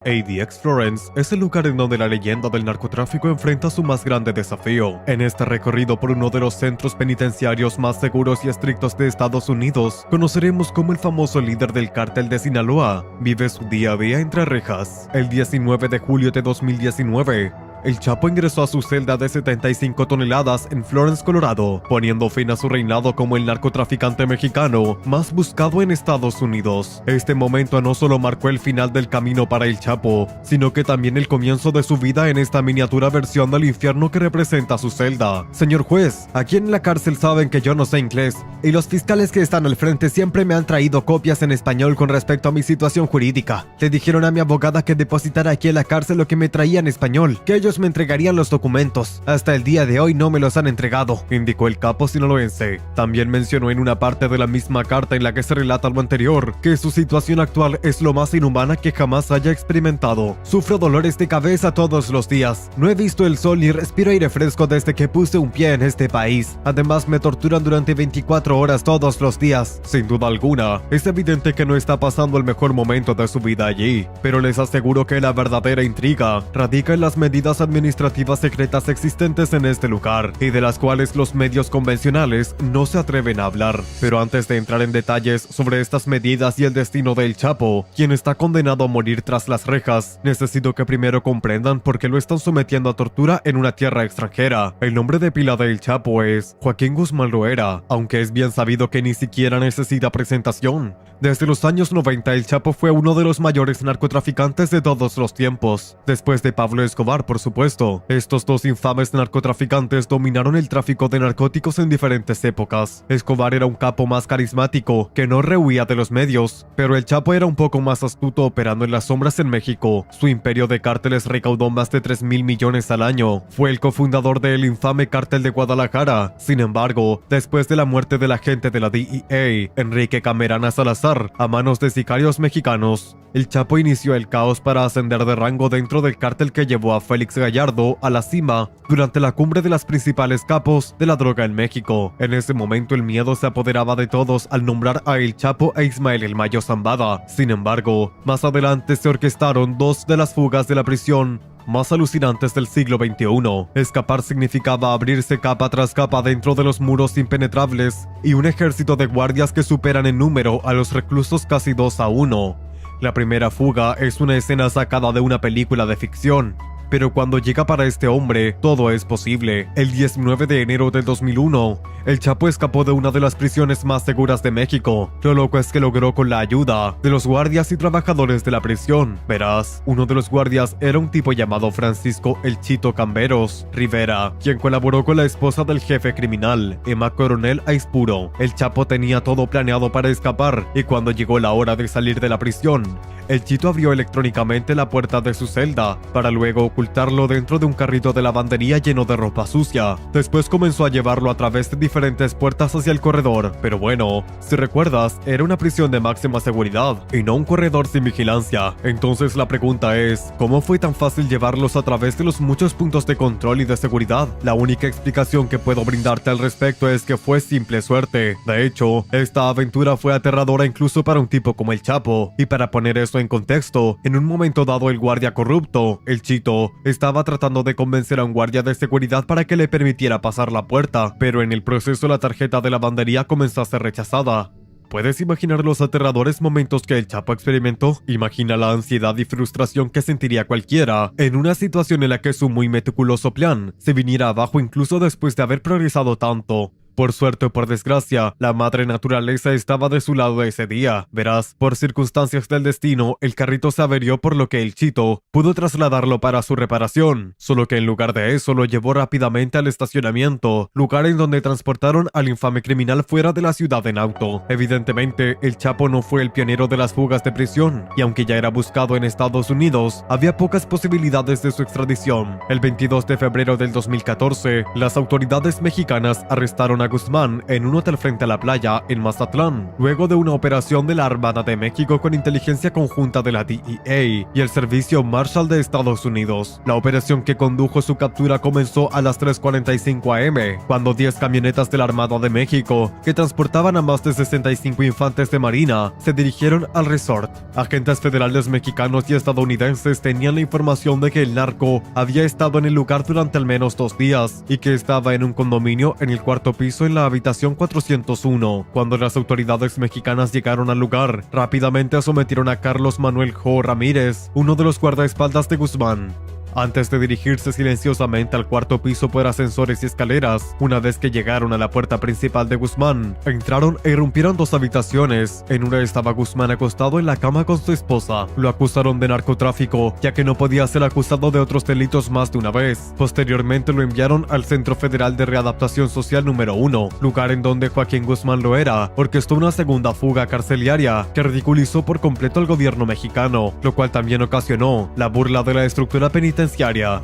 ADX Florence es el lugar en donde la leyenda del narcotráfico enfrenta su más grande desafío. En este recorrido por uno de los centros penitenciarios más seguros y estrictos de Estados Unidos, conoceremos cómo el famoso líder del cártel de Sinaloa vive su día a día entre rejas. El 19 de julio de 2019, el Chapo ingresó a su celda de 75 toneladas en Florence, Colorado, poniendo fin a su reinado como el narcotraficante mexicano más buscado en Estados Unidos. Este momento no solo marcó el final del camino para el Chapo, sino que también el comienzo de su vida en esta miniatura versión del infierno que representa su celda. Señor juez, aquí en la cárcel saben que yo no sé inglés, y los fiscales que están al frente siempre me han traído copias en español con respecto a mi situación jurídica. Le dijeron a mi abogada que depositara aquí en la cárcel lo que me traía en español, que ellos me entregarían los documentos. Hasta el día de hoy no me los han entregado, indicó el capo sinaloense. También mencionó en una parte de la misma carta en la que se relata lo anterior, que su situación actual es lo más inhumana que jamás haya experimentado. Sufro dolores de cabeza todos los días. No he visto el sol ni respiro aire fresco desde que puse un pie en este país. Además me torturan durante 24 horas todos los días. Sin duda alguna, es evidente que no está pasando el mejor momento de su vida allí, pero les aseguro que la verdadera intriga radica en las medidas administrativas secretas existentes en este lugar y de las cuales los medios convencionales no se atreven a hablar. Pero antes de entrar en detalles sobre estas medidas y el destino del Chapo, quien está condenado a morir tras las rejas, necesito que primero comprendan por qué lo están sometiendo a tortura en una tierra extranjera. El nombre de pila del Chapo es Joaquín Guzmán Loera, aunque es bien sabido que ni siquiera necesita presentación. Desde los años 90, el Chapo fue uno de los mayores narcotraficantes de todos los tiempos. Después de Pablo Escobar, por supuesto, estos dos infames narcotraficantes dominaron el tráfico de narcóticos en diferentes épocas. Escobar era un capo más carismático, que no rehuía de los medios, pero el Chapo era un poco más astuto operando en las sombras en México. Su imperio de cárteles recaudó más de 3,000 millones al año. Fue el cofundador del infame cártel de Guadalajara. Sin embargo, después de la muerte del agente de la DEA, Enrique Camarena Salazar, a manos de sicarios mexicanos, el Chapo inició el caos para ascender de rango dentro del cártel que llevó a Félix Gallardo a la cima durante la cumbre de las principales capos de la droga en México. En ese momento el miedo se apoderaba de todos al nombrar a El Chapo e Ismael El Mayo Zambada. Sin embargo, más adelante se orquestaron dos de las fugas de la prisión más alucinantes del siglo XXI. Escapar significaba abrirse capa tras capa dentro de los muros impenetrables y un ejército de guardias que superan en número a los reclusos casi 2-1. La primera fuga es una escena sacada de una película de ficción, pero cuando llega para este hombre, todo es posible. El 19 de enero de 2001, el Chapo escapó de una de las prisiones más seguras de México. Lo loco es que logró con la ayuda de los guardias y trabajadores de la prisión. Verás, uno de los guardias era un tipo llamado Francisco El Chito Camberos Rivera, quien colaboró con la esposa del jefe criminal, Emma Coronel Aispuro. El Chapo tenía todo planeado para escapar, y cuando llegó la hora de salir de la prisión, el Chito abrió electrónicamente la puerta de su celda, para luego ocultarlo dentro de un carrito de lavandería lleno de ropa sucia. Después comenzó a llevarlo a través de diferentes puertas hacia el corredor. Pero bueno, si recuerdas, era una prisión de máxima seguridad, y no un corredor sin vigilancia. Entonces la pregunta es, ¿cómo fue tan fácil llevarlos a través de los muchos puntos de control y de seguridad? La única explicación que puedo brindarte al respecto es que fue simple suerte. De hecho, esta aventura fue aterradora incluso para un tipo como el Chapo, y para poner eso en contexto, en un momento dado el guardia corrupto, el Chito, estaba tratando de convencer a un guardia de seguridad para que le permitiera pasar la puerta, pero en el proceso la tarjeta de lavandería comenzó a ser rechazada. ¿Puedes imaginar los aterradores momentos que el Chapo experimentó? Imagina la ansiedad y frustración que sentiría cualquiera en una situación en la que su muy meticuloso plan se viniera abajo incluso después de haber progresado tanto. Por suerte o por desgracia, la madre naturaleza estaba de su lado ese día. Verás, por circunstancias del destino, el carrito se averió, por lo que el Chito pudo trasladarlo para su reparación. Solo que en lugar de eso lo llevó rápidamente al estacionamiento, lugar en donde transportaron al infame criminal fuera de la ciudad en auto. Evidentemente, el Chapo no fue el pionero de las fugas de prisión, y aunque ya era buscado en Estados Unidos, había pocas posibilidades de su extradición. El 22 de febrero del 2014, las autoridades mexicanas arrestaron detuvieron a Guzmán en un hotel frente a la playa en Mazatlán, luego de una operación de la Armada de México con inteligencia conjunta de la DEA y el Servicio Marshal de Estados Unidos. La operación que condujo su captura comenzó a las 3:45 am, cuando 10 camionetas de la Armada de México, que transportaban a más de 65 infantes de marina, se dirigieron al resort. Agentes federales mexicanos y estadounidenses tenían la información de que el narco había estado en el lugar durante al menos 2 días y que estaba en un condominio en el cuarto piso en la habitación 401. Cuando las autoridades mexicanas llegaron al lugar, rápidamente sometieron a Carlos Manuel Jo Ramírez, uno de los guardaespaldas de Guzmán. Antes de dirigirse silenciosamente al cuarto piso por ascensores y escaleras, una vez que llegaron a la puerta principal de Guzmán, entraron e irrumpieron 2 habitaciones. En una estaba Guzmán acostado en la cama con su esposa. Lo acusaron de narcotráfico, ya que no podía ser acusado de otros delitos más de una vez. Posteriormente lo enviaron al Centro Federal de Readaptación Social número 1, lugar en donde Joaquín Guzmán Loera orquestó una segunda fuga carcelaria que ridiculizó por completo al gobierno mexicano, lo cual también ocasionó la burla de la estructura penitenciaria.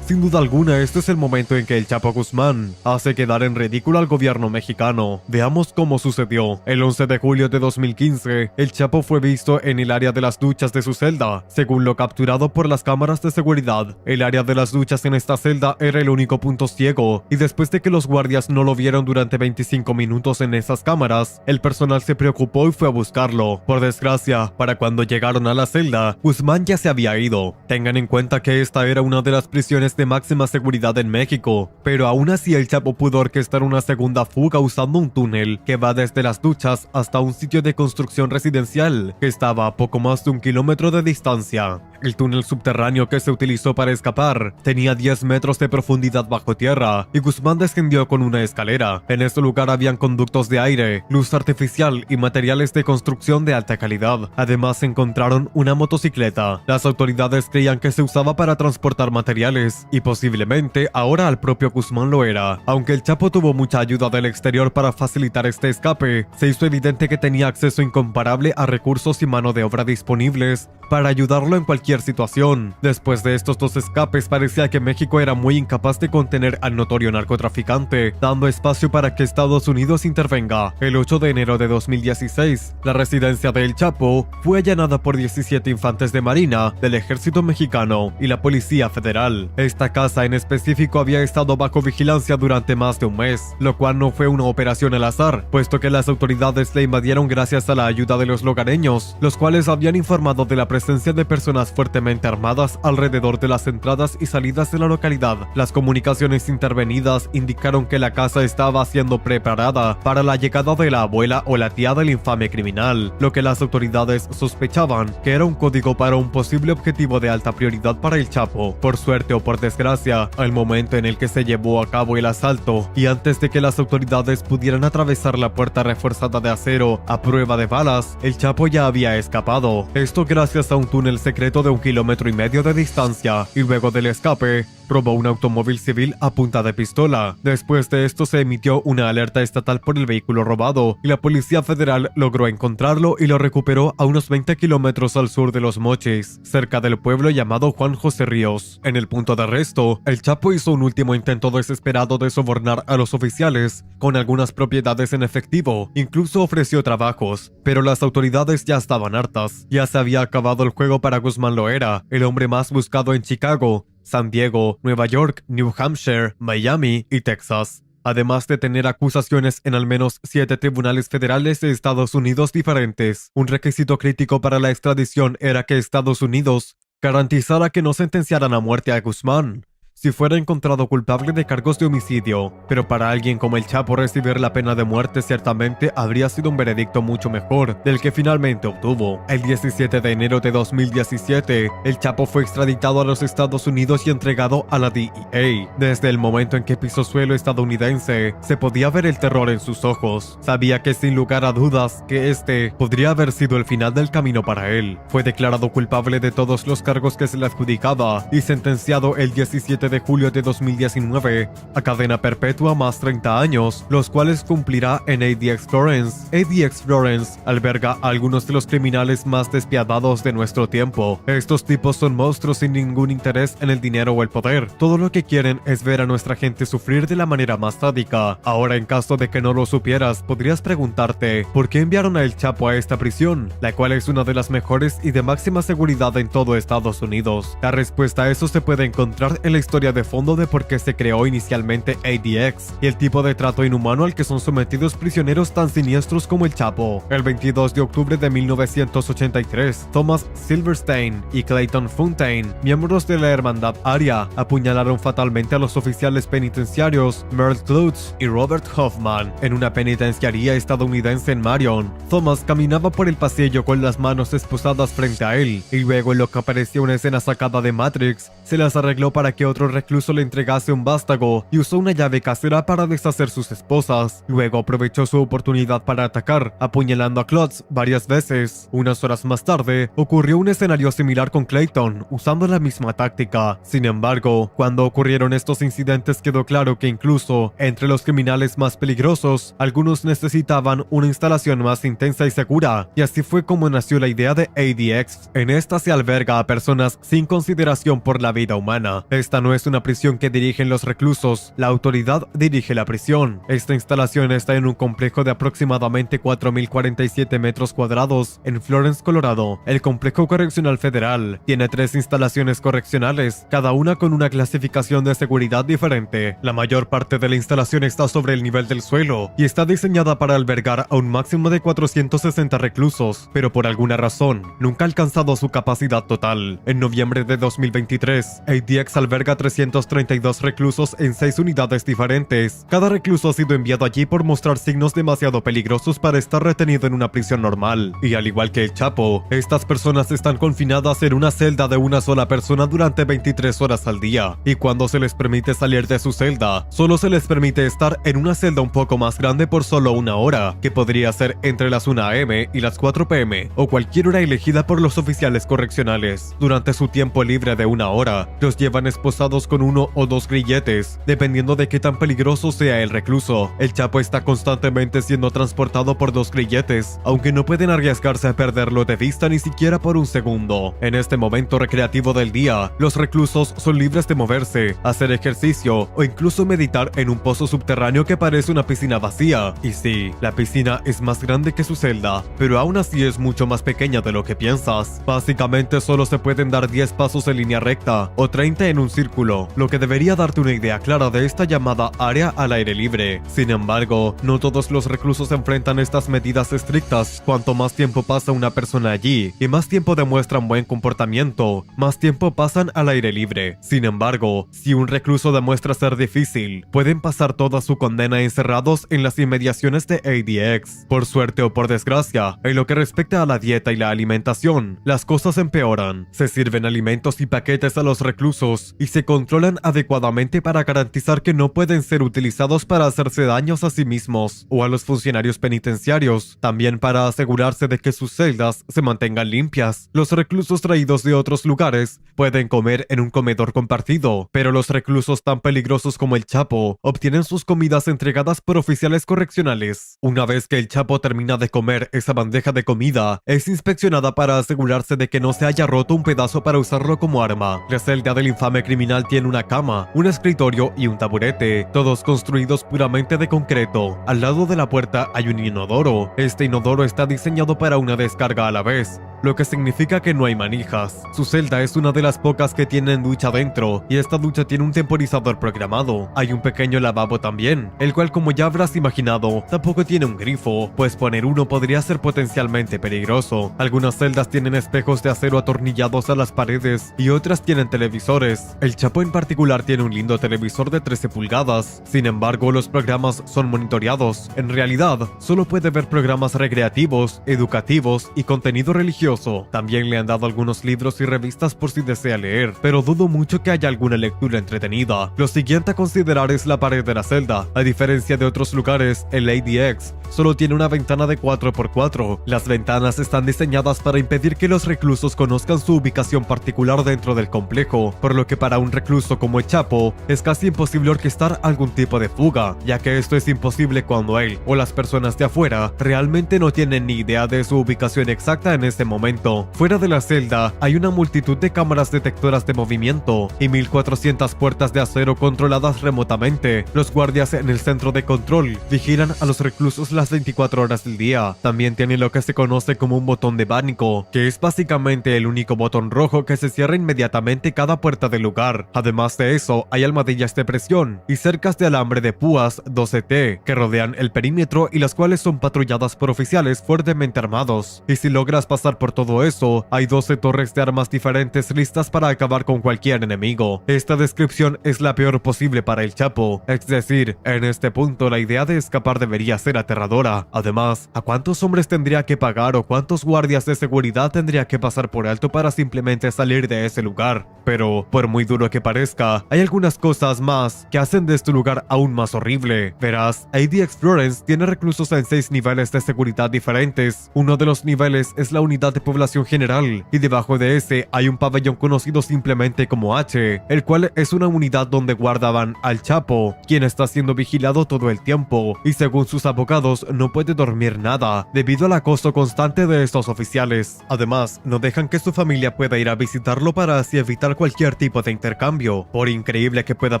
Sin duda alguna, este es el momento en que el Chapo Guzmán hace quedar en ridículo al gobierno mexicano. Veamos cómo sucedió. El 11 de julio de 2015, el Chapo fue visto en el área de las duchas de su celda, según lo capturado por las cámaras de seguridad. El área de las duchas en esta celda era el único punto ciego, y después de que los guardias no lo vieron durante 25 minutos en esas cámaras, el personal se preocupó y fue a buscarlo. Por desgracia, para cuando llegaron a la celda, Guzmán ya se había ido. Tengan en cuenta que esta era una de las prisiones de máxima seguridad en México, pero aún así el Chapo pudo orquestar una segunda fuga usando un túnel que va desde las duchas hasta un sitio de construcción residencial que estaba a poco más de 1 kilómetro de distancia. El túnel subterráneo que se utilizó para escapar tenía 10 metros de profundidad bajo tierra y Guzmán descendió con una escalera. En este lugar habían conductos de aire, luz artificial y materiales de construcción de alta calidad. Además encontraron una motocicleta. Las autoridades creían que se usaba para transportar materiales y posiblemente ahora al propio Guzmán lo era. Aunque el Chapo tuvo mucha ayuda del exterior para facilitar este escape, se hizo evidente que tenía acceso incomparable a recursos y mano de obra disponibles para ayudarlo en cualquier situación. Después de estos 2 escapes, parecía que México era muy incapaz de contener al notorio narcotraficante, dando espacio para que Estados Unidos intervenga. El 8 de enero de 2016, la residencia de El Chapo fue allanada por 17 infantes de marina del ejército mexicano y la policía federal. Esta casa en específico había estado bajo vigilancia durante más de un mes, lo cual no fue una operación al azar, puesto que las autoridades la invadieron gracias a la ayuda de los lugareños, los cuales habían informado de la presencia de personas fuertemente armadas alrededor de las entradas y salidas de la localidad. Las comunicaciones intervenidas indicaron que la casa estaba siendo preparada para la llegada de la abuela o la tía del infame criminal, lo que las autoridades sospechaban que era un código para un posible objetivo de alta prioridad para el Chapo. Por suerte o por desgracia, al momento en el que se llevó a cabo el asalto y antes de que las autoridades pudieran atravesar la puerta reforzada de acero a prueba de balas, el Chapo ya había escapado. Esto gracias a un túnel secreto de 1,5 kilómetros de distancia, y luego del escape, robó un automóvil civil a punta de pistola. Después de esto se emitió una alerta estatal por el vehículo robado, y la Policía Federal logró encontrarlo y lo recuperó a unos 20 kilómetros al sur de Los Mochis, cerca del pueblo llamado Juan José Ríos. En el punto de arresto, el Chapo hizo un último intento desesperado de sobornar a los oficiales con algunas propiedades en efectivo, incluso ofreció trabajos, pero las autoridades ya estaban hartas. Ya se había acabado el juego para Guzmán Loera, el hombre más buscado en Chicago, San Diego, Nueva York, New Hampshire, Miami y Texas, además de tener acusaciones en al menos 7 tribunales federales de Estados Unidos diferentes. Un requisito crítico para la extradición era que Estados Unidos garantizara que no sentenciaran a muerte a Guzmán si fuera encontrado culpable de cargos de homicidio, pero para alguien como el Chapo recibir la pena de muerte ciertamente habría sido un veredicto mucho mejor del que finalmente obtuvo. El 17 de enero de 2017, el Chapo fue extraditado a los Estados Unidos y entregado a la DEA. Desde el momento en que pisó suelo estadounidense, se podía ver el terror en sus ojos. Sabía que sin lugar a dudas que este podría haber sido el final del camino para él. Fue declarado culpable de todos los cargos que se le adjudicaba y sentenciado el 17 de de julio de 2019 a cadena perpetua más 30 años, los cuales cumplirá en ADX Florence. ADX Florence alberga a algunos de los criminales más despiadados de nuestro tiempo. Estos tipos son monstruos sin ningún interés en el dinero o el poder. Todo lo que quieren es ver a nuestra gente sufrir de la manera más sádica. Ahora, en caso de que no lo supieras, podrías preguntarte, ¿por qué enviaron a El Chapo a esta prisión, la cual es una de las mejores y de máxima seguridad en todo Estados Unidos? La respuesta a eso se puede encontrar en la historia de fondo de por qué se creó inicialmente ADX y el tipo de trato inhumano al que son sometidos prisioneros tan siniestros como El Chapo. El 22 de octubre de 1983, Thomas Silverstein y Clayton Fontaine, miembros de la hermandad Aria, apuñalaron fatalmente a los oficiales penitenciarios Merle Klutz y Robert Hoffman en una penitenciaría estadounidense en Marion. Thomas caminaba por el pasillo con las manos esposadas frente a él, y luego, en lo que parecía una escena sacada de Matrix, se las arregló para que otro recluso le entregase un vástago y usó una llave casera para deshacer sus esposas. Luego aprovechó su oportunidad para atacar, apuñalando a Klutz varias veces. Unas horas más tarde, ocurrió un escenario similar con Clayton, usando la misma táctica. Sin embargo, cuando ocurrieron estos incidentes quedó claro que incluso entre los criminales más peligrosos, algunos necesitaban una instalación más intensa y segura, y así fue como nació la idea de ADX. En esta se alberga a personas sin consideración por la vida humana. Esta no es una prisión que dirigen los reclusos, la autoridad dirige la prisión. Esta instalación está en un complejo de aproximadamente 4.047 metros cuadrados en Florence, Colorado. El complejo correccional federal tiene 3 instalaciones correccionales, cada una con una clasificación de seguridad diferente. La mayor parte de la instalación está sobre el nivel del suelo y está diseñada para albergar a un máximo de 460 reclusos, pero por alguna razón nunca ha alcanzado su capacidad total. En noviembre de 2023, ADX alberga 332 reclusos en 6 unidades diferentes. Cada recluso ha sido enviado allí por mostrar signos demasiado peligrosos para estar retenido en una prisión normal. Y al igual que El Chapo, estas personas están confinadas en una celda de una sola persona durante 23 horas al día. Y cuando se les permite salir de su celda, solo se les permite estar en una celda un poco más grande por solo una hora, que podría ser entre las 1 a.m. y las 4 p.m. o cualquier hora elegida por los oficiales correccionales. Durante su tiempo libre de una hora, los llevan esposados con 1 o 2 grilletes, dependiendo de qué tan peligroso sea el recluso. El Chapo está constantemente siendo transportado por 2 grilletes, aunque no pueden arriesgarse a perderlo de vista ni siquiera por un segundo. En este momento recreativo del día, los reclusos son libres de moverse, hacer ejercicio o incluso meditar en un pozo subterráneo que parece una piscina vacía. Y sí, la piscina es más grande que su celda, pero aún así es mucho más pequeña de lo que piensas. Básicamente solo se pueden dar 10 pasos en línea recta o 30 en un círculo, lo que debería darte una idea clara de esta llamada área al aire libre. Sin embargo, no todos los reclusos enfrentan estas medidas estrictas. Cuanto más tiempo pasa una persona allí y más tiempo demuestran buen comportamiento, más tiempo pasan al aire libre. Sin embargo, si un recluso demuestra ser difícil, pueden pasar toda su condena encerrados en las inmediaciones de ADX. Por suerte o por desgracia, en lo que respecta a la dieta y la alimentación, las cosas empeoran. Se sirven alimentos y paquetes a los reclusos y se controlan adecuadamente para garantizar que no pueden ser utilizados para hacerse daños a sí mismos o a los funcionarios penitenciarios. También para asegurarse de que sus celdas se mantengan limpias. Los reclusos traídos de otros lugares pueden comer en un comedor compartido, pero los reclusos tan peligrosos como El Chapo obtienen sus comidas entregadas por oficiales correccionales. Una vez que El Chapo termina de comer esa bandeja de comida, es inspeccionada para asegurarse de que no se haya roto un pedazo para usarlo como arma. La celda del infame criminal tiene una cama, un escritorio y un taburete, todos construidos puramente de concreto. Al lado de la puerta hay un inodoro. Este inodoro está diseñado para una descarga a la vez, lo que significa que no hay manijas. Su celda es una de las pocas que tienen ducha dentro, y esta ducha tiene un temporizador programado. Hay un pequeño lavabo también, el cual, como ya habrás imaginado, tampoco tiene un grifo, pues poner uno podría ser potencialmente peligroso. Algunas celdas tienen espejos de acero atornillados a las paredes y otras tienen televisores. El Chapo en particular tiene un lindo televisor de 13 pulgadas. Sin embargo, los programas son monitoreados. En realidad, solo puede ver programas recreativos, educativos y contenido religioso. También le han dado algunos libros y revistas por si desea leer, pero dudo mucho que haya alguna lectura entretenida. Lo siguiente a considerar es la pared de la celda. A diferencia de otros lugares, el ADX solo tiene una ventana de 4x4. Las ventanas están diseñadas para impedir que los reclusos conozcan su ubicación particular dentro del complejo, por lo que para un un recluso como el Chapo, es casi imposible orquestar algún tipo de fuga, ya que esto es imposible cuando él o las personas de afuera realmente no tienen ni idea de su ubicación exacta en ese momento. Fuera de la celda hay una multitud de cámaras detectoras de movimiento y 1400 puertas de acero controladas remotamente. Los guardias en el centro de control vigilan a los reclusos las 24 horas del día. También tiene lo que se conoce como un botón de pánico, que es básicamente el único botón rojo que se cierra inmediatamente cada puerta del lugar. Además de eso, hay almohadillas de presión y cercas de alambre de púas 12T que rodean el perímetro y las cuales son patrulladas por oficiales fuertemente armados. Y si logras pasar por todo eso, hay 12 torres de armas diferentes listas para acabar con cualquier enemigo. Esta descripción es la peor posible para el Chapo, es decir, en este punto la idea de escapar debería ser aterradora. Además, ¿a cuántos hombres tendría que pagar o cuántos guardias de seguridad tendría que pasar por alto para simplemente salir de ese lugar? Pero, por muy duro que parezca, hay algunas cosas más que hacen de este lugar aún más horrible. Verás, ADX Florence tiene reclusos en 6 niveles de seguridad diferentes. Uno de los niveles es la unidad de población general, y debajo de ese hay un pabellón conocido simplemente como H, el cual es una unidad donde guardaban al Chapo, quien está siendo vigilado todo el tiempo, y según sus abogados no puede dormir nada, debido al acoso constante de estos oficiales. Además, no dejan que su familia pueda ir a visitarlo para así evitar cualquier tipo de intercambio. Por increíble que pueda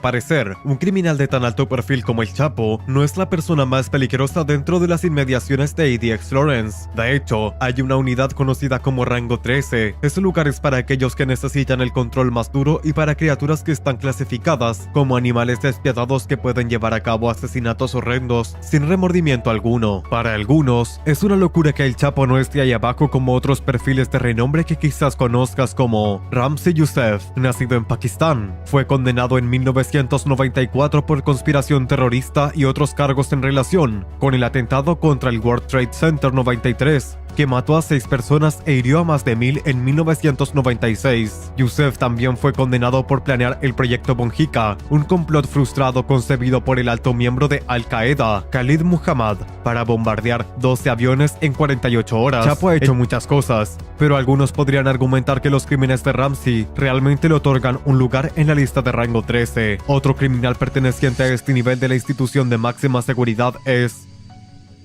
parecer, un criminal de tan alto perfil como el Chapo no es la persona más peligrosa dentro de las inmediaciones de ADX Florence. De hecho, hay una unidad conocida como Rango 13. Ese lugar es para aquellos que necesitan el control más duro y para criaturas que están clasificadas como animales despiadados que pueden llevar a cabo asesinatos horrendos sin remordimiento alguno. Para algunos, es una locura que el Chapo no esté ahí abajo como otros perfiles de renombre que quizás conozcas como Ramzi Youssef, nacido en Pakistán. Fue condenado en 1994 por conspiración terrorista y otros cargos en relación con el atentado contra el World Trade Center 93, que mató a 6 personas e hirió a más de 1000 en 1996. Youssef también fue condenado por planear el proyecto Bonjika, un complot frustrado concebido por el alto miembro de Al-Qaeda, Khalid Muhammad, para bombardear 12 aviones en 48 horas. Chapo ha hecho muchas cosas, pero algunos podrían argumentar que los crímenes de Ramzi realmente le otorgan un lugar en la lista de rango 13. Otro criminal perteneciente a este nivel de la institución de máxima seguridad es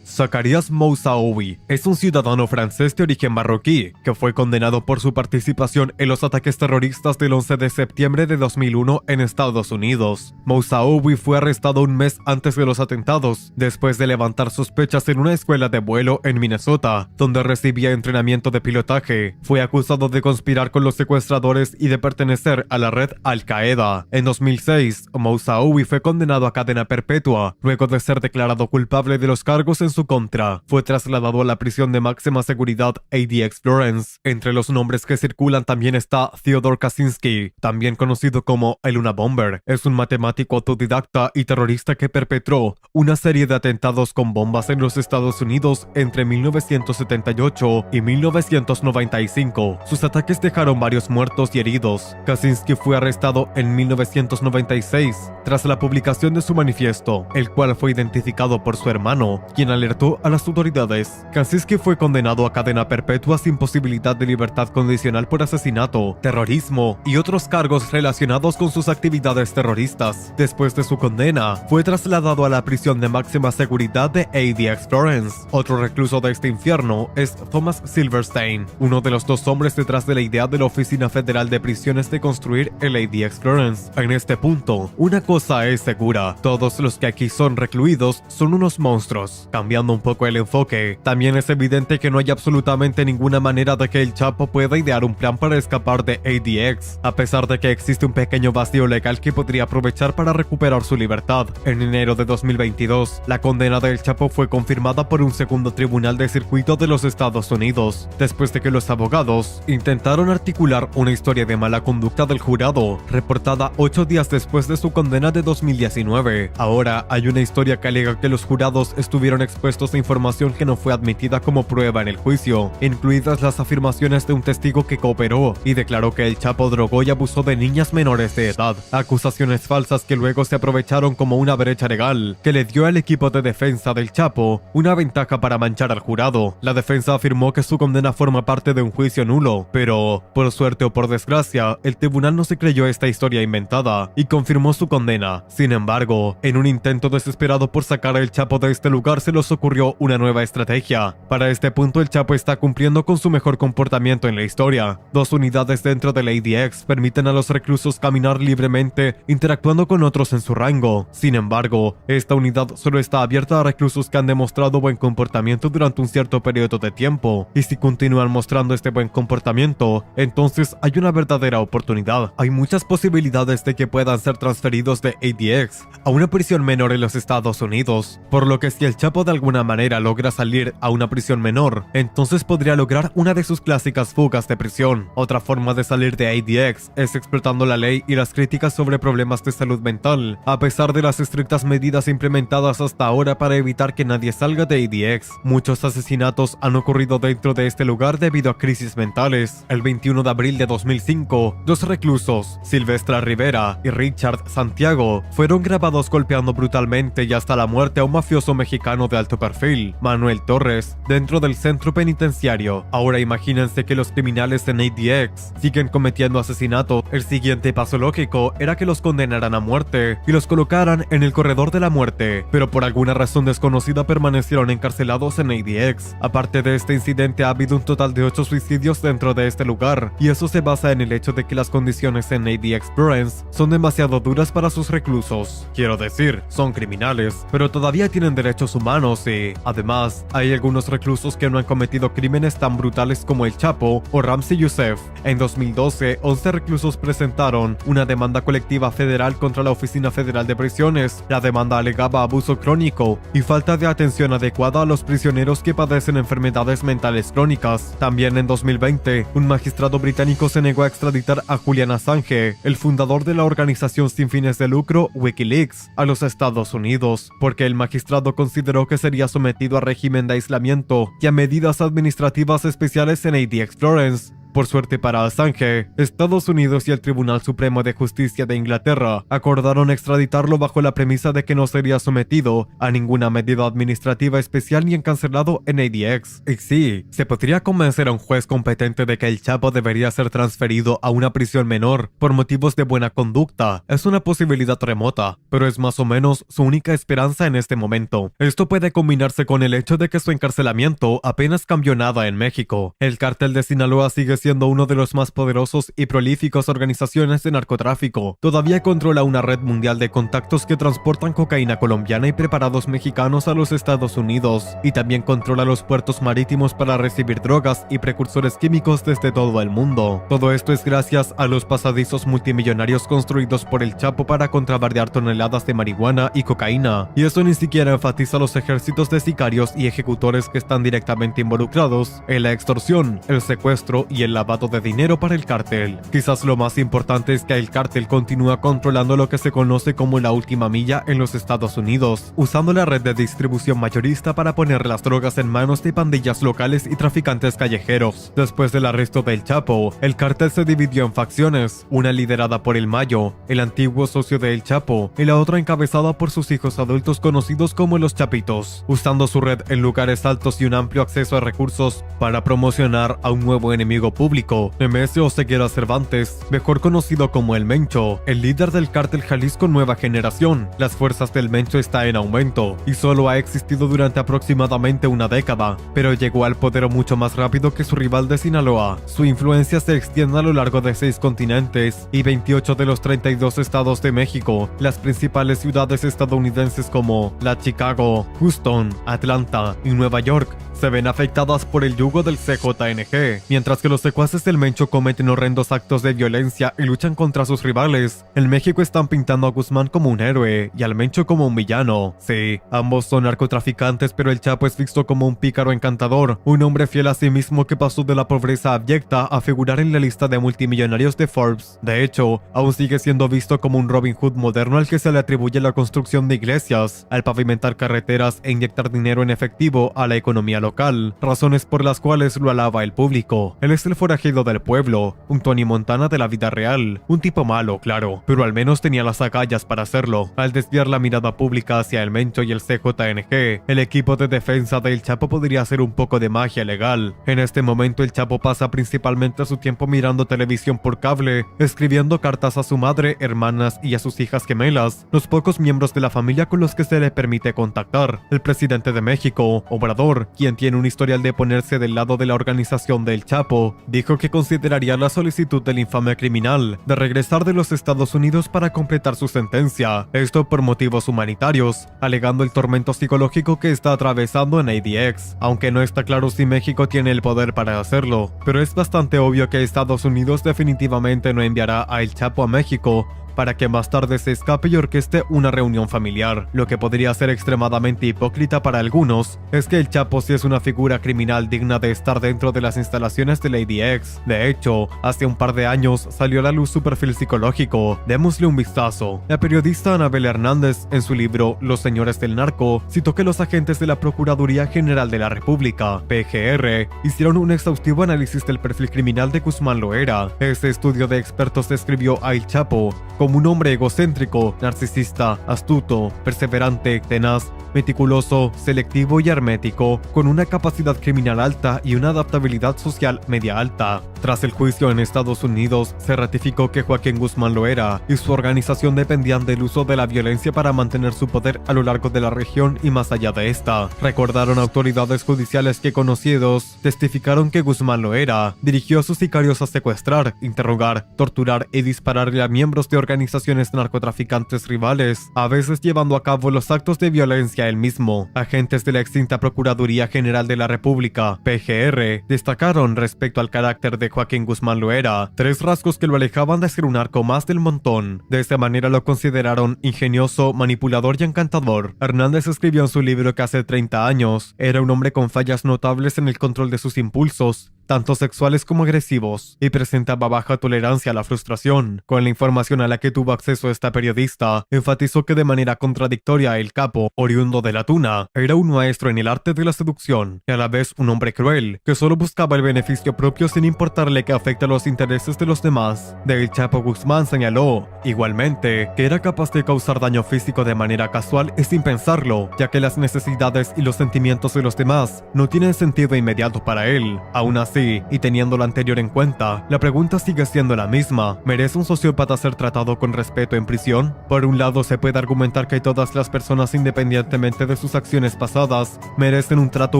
Zacharias Moussaoui. Es un ciudadano francés de origen marroquí que fue condenado por su participación en los ataques terroristas del 11 de septiembre de 2001 en Estados Unidos. Moussaoui fue arrestado un mes antes de los atentados, después de levantar sospechas en una escuela de vuelo en Minnesota, donde recibía entrenamiento de pilotaje. Fue acusado de conspirar con los secuestradores y de pertenecer a la red Al-Qaeda. En 2006, Moussaoui fue condenado a cadena perpetua, luego de ser declarado culpable de los cargos en su contra. Fue trasladado a la prisión de máxima seguridad ADX Florence. Entre los nombres que circulan también está Theodore Kaczynski, también conocido como el Luna Bomber. Es un matemático autodidacta y terrorista que perpetró una serie de atentados con bombas en los Estados Unidos entre 1978 y 1995. Sus ataques dejaron varios muertos y heridos. Kaczynski fue arrestado en 1996 tras la publicación de su manifiesto, el cual fue identificado por su hermano, quien alertó a las autoridades. Kaczynski fue condenado a cadena perpetua sin posibilidad de libertad condicional por asesinato, terrorismo y otros cargos relacionados con sus actividades terroristas. Después de su condena, fue trasladado a la prisión de máxima seguridad de ADX Florence. Otro recluso de este infierno es Thomas Silverstein, uno de los 2 hombres detrás de la idea de la Oficina Federal de Prisiones de construir el ADX Florence. En este punto, una cosa es segura: todos los que aquí son recluidos son unos monstruos. Cambiando un poco el enfoque, también es evidente que no hay absolutamente ninguna manera de que el Chapo pueda idear un plan para escapar de ADX, a pesar de que existe un pequeño vacío legal que podría aprovechar para recuperar su libertad. En enero de 2022, la condena del Chapo fue confirmada por un segundo tribunal de circuito de los Estados Unidos, después de que los abogados intentaron articular una historia de mala conducta del jurado, reportada 8 días después de su condena de 2019. Ahora hay una historia que alega que los jurados estuvieron expuestos supuestos de información que no fue admitida como prueba en el juicio, incluidas las afirmaciones de un testigo que cooperó y declaró que el Chapo drogó y abusó de niñas menores de edad, acusaciones falsas que luego se aprovecharon como una brecha legal que le dio al equipo de defensa del Chapo una ventaja para manchar al jurado. La defensa afirmó que su condena forma parte de un juicio nulo, pero, por suerte o por desgracia, el tribunal no se creyó esta historia inventada y confirmó su condena. Sin embargo, en un intento desesperado por sacar al Chapo de este lugar, se les ocurrió una nueva estrategia. Para este punto, el Chapo está cumpliendo con su mejor comportamiento en la historia. 2 unidades dentro del ADX permiten a los reclusos caminar libremente, interactuando con otros en su rango. Sin embargo, esta unidad solo está abierta a reclusos que han demostrado buen comportamiento durante un cierto periodo de tiempo, y si continúan mostrando este buen comportamiento, entonces hay una verdadera oportunidad. Hay muchas posibilidades de que puedan ser transferidos de ADX a una prisión menor en los Estados Unidos, por lo que si el Chapo de alguna manera logra salir a una prisión menor, entonces podría lograr una de sus clásicas fugas de prisión. Otra forma de salir de ADX es explotando la ley y las críticas sobre problemas de salud mental, a pesar de las estrictas medidas implementadas hasta ahora para evitar que nadie salga de ADX. Muchos asesinatos han ocurrido dentro de este lugar debido a crisis mentales. El 21 de abril de 2005, 2 reclusos, Silvestre Rivera y Richard Santiago, fueron grabados golpeando brutalmente y hasta la muerte a un mafioso mexicano de alto perfil, Manuel Torres, dentro del centro penitenciario. Ahora imagínense que los criminales en ADX siguen cometiendo asesinatos. El siguiente paso lógico era que los condenaran a muerte y los colocaran en el corredor de la muerte, pero por alguna razón desconocida permanecieron encarcelados en ADX. Aparte de este incidente, ha habido un total de 8 suicidios dentro de este lugar, y eso se basa en el hecho de que las condiciones en ADX Experience son demasiado duras para sus reclusos. Quiero decir, son criminales, pero todavía tienen derechos humanos y, además, hay algunos reclusos que no han cometido crímenes tan brutales como el Chapo o Ramzi Youssef. En 2012, 11 reclusos presentaron una demanda colectiva federal contra la Oficina Federal de Prisiones. La demanda alegaba abuso crónico y falta de atención adecuada a los prisioneros que padecen enfermedades mentales crónicas. También en 2020, un magistrado británico se negó a extraditar a Julian Assange, el fundador de la organización sin fines de lucro WikiLeaks, a los Estados Unidos, porque el magistrado consideró que sería sometido a régimen de aislamiento y a medidas administrativas especiales en ADX Florence. Por suerte para Assange, Estados Unidos y el Tribunal Supremo de Justicia de Inglaterra acordaron extraditarlo bajo la premisa de que no sería sometido a ninguna medida administrativa especial ni encarcelado en ADX. Y sí, se podría convencer a un juez competente de que el Chapo debería ser transferido a una prisión menor por motivos de buena conducta. Es una posibilidad remota, pero es más o menos su única esperanza en este momento. Esto puede combinarse con el hecho de que su encarcelamiento apenas cambió nada en México. El cártel de Sinaloa sigue siendo uno de los más poderosos y prolíficos organizaciones de narcotráfico. Todavía controla una red mundial de contactos que transportan cocaína colombiana y preparados mexicanos a los Estados Unidos, y también controla los puertos marítimos para recibir drogas y precursores químicos desde todo el mundo. Todo esto es gracias a los pasadizos multimillonarios construidos por el Chapo para contrabandear toneladas de marihuana y cocaína, y eso ni siquiera enfatiza los ejércitos de sicarios y ejecutores que están directamente involucrados en la extorsión, el secuestro y el lavado de dinero para el cártel. Quizás lo más importante es que el cártel continúa controlando lo que se conoce como la última milla en los Estados Unidos, usando la red de distribución mayorista para poner las drogas en manos de pandillas locales y traficantes callejeros. Después del arresto del Chapo, el cártel se dividió en facciones, una liderada por el Mayo, el antiguo socio de El Chapo, y la otra encabezada por sus hijos adultos conocidos como los Chapitos, usando su red en lugares altos y un amplio acceso a recursos para promocionar a un nuevo enemigo público, Nemesio Ceguera Cervantes, mejor conocido como el Mencho, el líder del cártel Jalisco Nueva Generación. Las fuerzas del Mencho están en aumento y solo ha existido durante aproximadamente una década, pero llegó al poder mucho más rápido que su rival de Sinaloa. Su influencia se extiende a lo largo de 6 continentes y 28 de los 32 estados de México. Las principales ciudades estadounidenses como la Chicago, Houston, Atlanta y Nueva York se ven afectadas por el yugo del CJNG. Mientras que los secuaces del Mencho cometen horrendos actos de violencia y luchan contra sus rivales, en México están pintando a Guzmán como un héroe y al Mencho como un villano. Sí, ambos son narcotraficantes, pero el Chapo es visto como un pícaro encantador, un hombre fiel a sí mismo que pasó de la pobreza abyecta a figurar en la lista de multimillonarios de Forbes. De hecho, aún sigue siendo visto como un Robin Hood moderno al que se le atribuye la construcción de iglesias, al pavimentar carreteras e inyectar dinero en efectivo a la economía local, razones por las cuales lo alaba el público. Él es el forajido del pueblo, un Tony Montana de la vida real, un tipo malo, claro, pero al menos tenía las agallas para hacerlo. Al desviar la mirada pública hacia el Mencho y el CJNG, el equipo de defensa del Chapo podría hacer un poco de magia legal. En este momento el Chapo pasa principalmente su tiempo mirando televisión por cable, escribiendo cartas a su madre, hermanas y a sus hijas gemelas, los pocos miembros de la familia con los que se le permite contactar. El presidente de México, Obrador, quien tiene un historial de ponerse del lado de la organización del Chapo, dijo que consideraría la solicitud del infame criminal de regresar de los Estados Unidos para completar su sentencia, esto por motivos humanitarios, alegando el tormento psicológico que está atravesando en ADX, aunque no está claro si México tiene el poder para hacerlo, pero es bastante obvio que Estados Unidos definitivamente no enviará a El Chapo a México para que más tarde se escape y orqueste una reunión familiar. Lo que podría ser extremadamente hipócrita para algunos es que el Chapo sí es una figura criminal digna de estar dentro de las instalaciones de Lady X. De hecho, hace un par de años salió a la luz su perfil psicológico. Démosle un vistazo. La periodista Anabel Hernández, en su libro Los Señores del Narco, citó que los agentes de la Procuraduría General de la República, PGR, hicieron un exhaustivo análisis del perfil criminal de Guzmán Loera. Este estudio de expertos describió a El Chapo como un hombre egocéntrico, narcisista, astuto, perseverante, tenaz, meticuloso, selectivo y hermético, con una capacidad criminal alta y una adaptabilidad social media alta. Tras el juicio en Estados Unidos, se ratificó que Joaquín Guzmán Loera y su organización dependían del uso de la violencia para mantener su poder a lo largo de la región y más allá de esta. Recordaron autoridades judiciales que conocidos testificaron que Guzmán Loera dirigió a sus sicarios a secuestrar, interrogar, torturar y dispararle a miembros de organizaciones narcotraficantes rivales, a veces llevando a cabo los actos de violencia él mismo. Agentes de la extinta Procuraduría General de la República, PGR, destacaron respecto al carácter de Joaquín Guzmán Loera 3 rasgos que lo alejaban de ser un narco más del montón. De esta manera lo consideraron ingenioso, manipulador y encantador. Hernández escribió en su libro que hace 30 años era un hombre con fallas notables en el control de sus impulsos, tanto sexuales como agresivos, y presentaba baja tolerancia a la frustración. Con la información a la que tuvo acceso esta periodista, enfatizó que de manera contradictoria el capo, oriundo de la tuna, era un maestro en el arte de la seducción, y a la vez un hombre cruel, que solo buscaba el beneficio propio sin importarle que afecte a los intereses de los demás. El Chapo Guzmán señaló, igualmente, que era capaz de causar daño físico de manera casual y sin pensarlo, ya que las necesidades y los sentimientos de los demás no tienen sentido inmediato para él. Aún así, y teniendo lo anterior en cuenta, la pregunta sigue siendo la misma. ¿Merece un sociópata ser tratado con respeto en prisión? Por un lado, se puede argumentar que todas las personas, independientemente de sus acciones pasadas, merecen un trato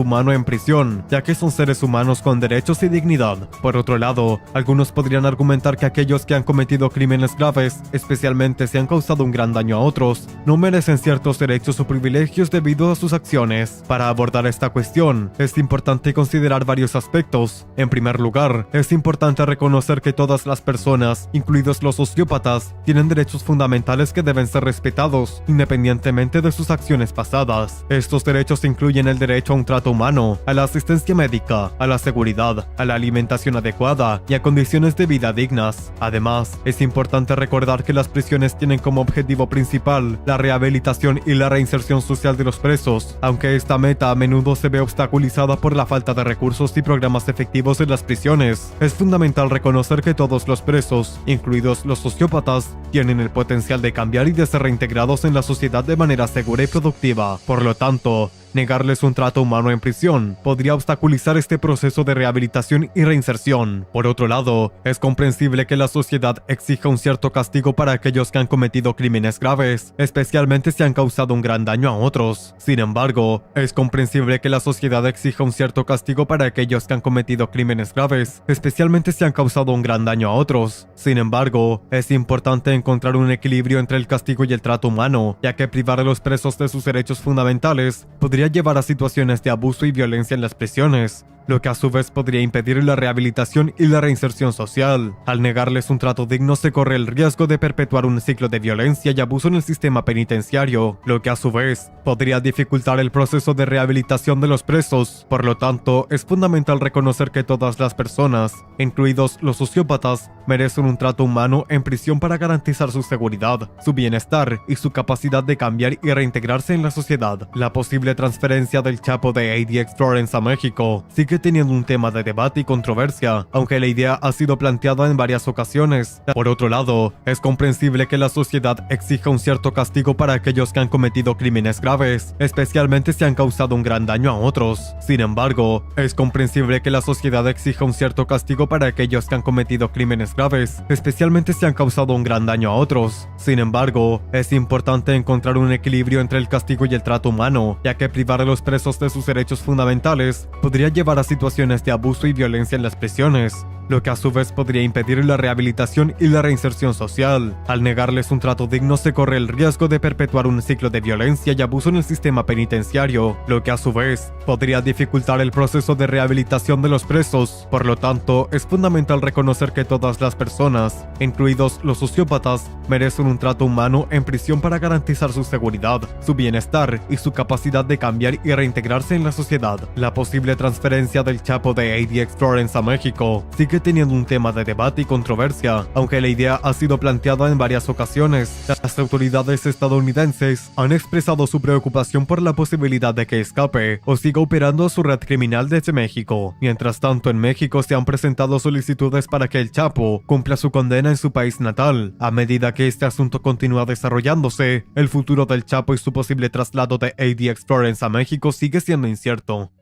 humano en prisión, ya que son seres humanos con derechos y dignidad. Por otro lado, algunos podrían argumentar que aquellos que han cometido crímenes graves, especialmente si han causado un gran daño a otros, no merecen ciertos derechos o privilegios debido a sus acciones. Para abordar esta cuestión, es importante considerar varios aspectos. En primer lugar, es importante reconocer que todas las personas, incluidos los sociópatas, tienen derechos fundamentales que deben ser respetados, independientemente de sus acciones pasadas. Estos derechos incluyen el derecho a un trato humano, a la asistencia médica, a la seguridad, a la alimentación adecuada y a condiciones de vida dignas. Además, es importante recordar que las prisiones tienen como objetivo principal la rehabilitación y la reinserción social de los presos, aunque esta meta a menudo se ve obstaculizada por la falta de recursos y programas efectivos en las prisiones. Es fundamental reconocer que todos los presos, incluidos los sociópatas, tienen el potencial de cambiar y de ser reintegrados en la sociedad de manera segura y productiva. Por lo tanto, negarles un trato humano en prisión podría obstaculizar este proceso de rehabilitación y reinserción. Por otro lado, es comprensible que la sociedad exija un cierto castigo para aquellos que han cometido crímenes graves, especialmente si han causado un gran daño a otros. Sin embargo, es comprensible que la sociedad exija un cierto castigo para aquellos que han cometido crímenes graves, especialmente si han causado un gran daño a otros. Sin embargo, es importante encontrar un equilibrio entre el castigo y el trato humano, ya que privar a los presos de sus derechos fundamentales podría podría llevar a situaciones de abuso y violencia en las prisiones, lo que a su vez podría impedir la rehabilitación y la reinserción social. Al negarles un trato digno, se corre el riesgo de perpetuar un ciclo de violencia y abuso en el sistema penitenciario, lo que a su vez podría dificultar el proceso de rehabilitación de los presos. Por lo tanto, es fundamental reconocer que todas las personas, incluidos los sociópatas, merecen un trato humano en prisión para garantizar su seguridad, su bienestar y su capacidad de cambiar y reintegrarse en la sociedad. La posible transferencia del Chapo de ADX Florence a México sigue teniendo un tema de debate y controversia, aunque la idea ha sido planteada en varias ocasiones. Por otro lado, es comprensible que la sociedad exija un cierto castigo para aquellos que han cometido crímenes graves, especialmente si han causado un gran daño a otros. Sin embargo, es comprensible que la sociedad exija un cierto castigo para aquellos que han cometido crímenes graves, especialmente si han causado un gran daño a otros. Sin embargo, es importante encontrar un equilibrio entre el castigo y el trato humano, ya que privar a los presos de sus derechos fundamentales podría llevar a situaciones de abuso y violencia en las prisiones, lo que a su vez podría impedir la rehabilitación y la reinserción social. Al negarles un trato digno, se corre el riesgo de perpetuar un ciclo de violencia y abuso en el sistema penitenciario, lo que a su vez podría dificultar el proceso de rehabilitación de los presos. Por lo tanto, es fundamental reconocer que todas las personas, incluidos los sociópatas, merecen un trato humano en prisión para garantizar su seguridad, su bienestar y su capacidad de cambiar y reintegrarse en la sociedad. La posible transferencia del Chapo de ADX Florence a México sigue teniendo un tema de debate y controversia, aunque la idea ha sido planteada en varias ocasiones. Las autoridades estadounidenses han expresado su preocupación por la posibilidad de que escape o siga operando su red criminal desde México. Mientras tanto, en México se han presentado solicitudes para que el Chapo cumpla su condena en su país natal. A medida que este asunto continúa desarrollándose, el futuro del Chapo y su posible traslado de ADX Florence a México sigue siendo incierto.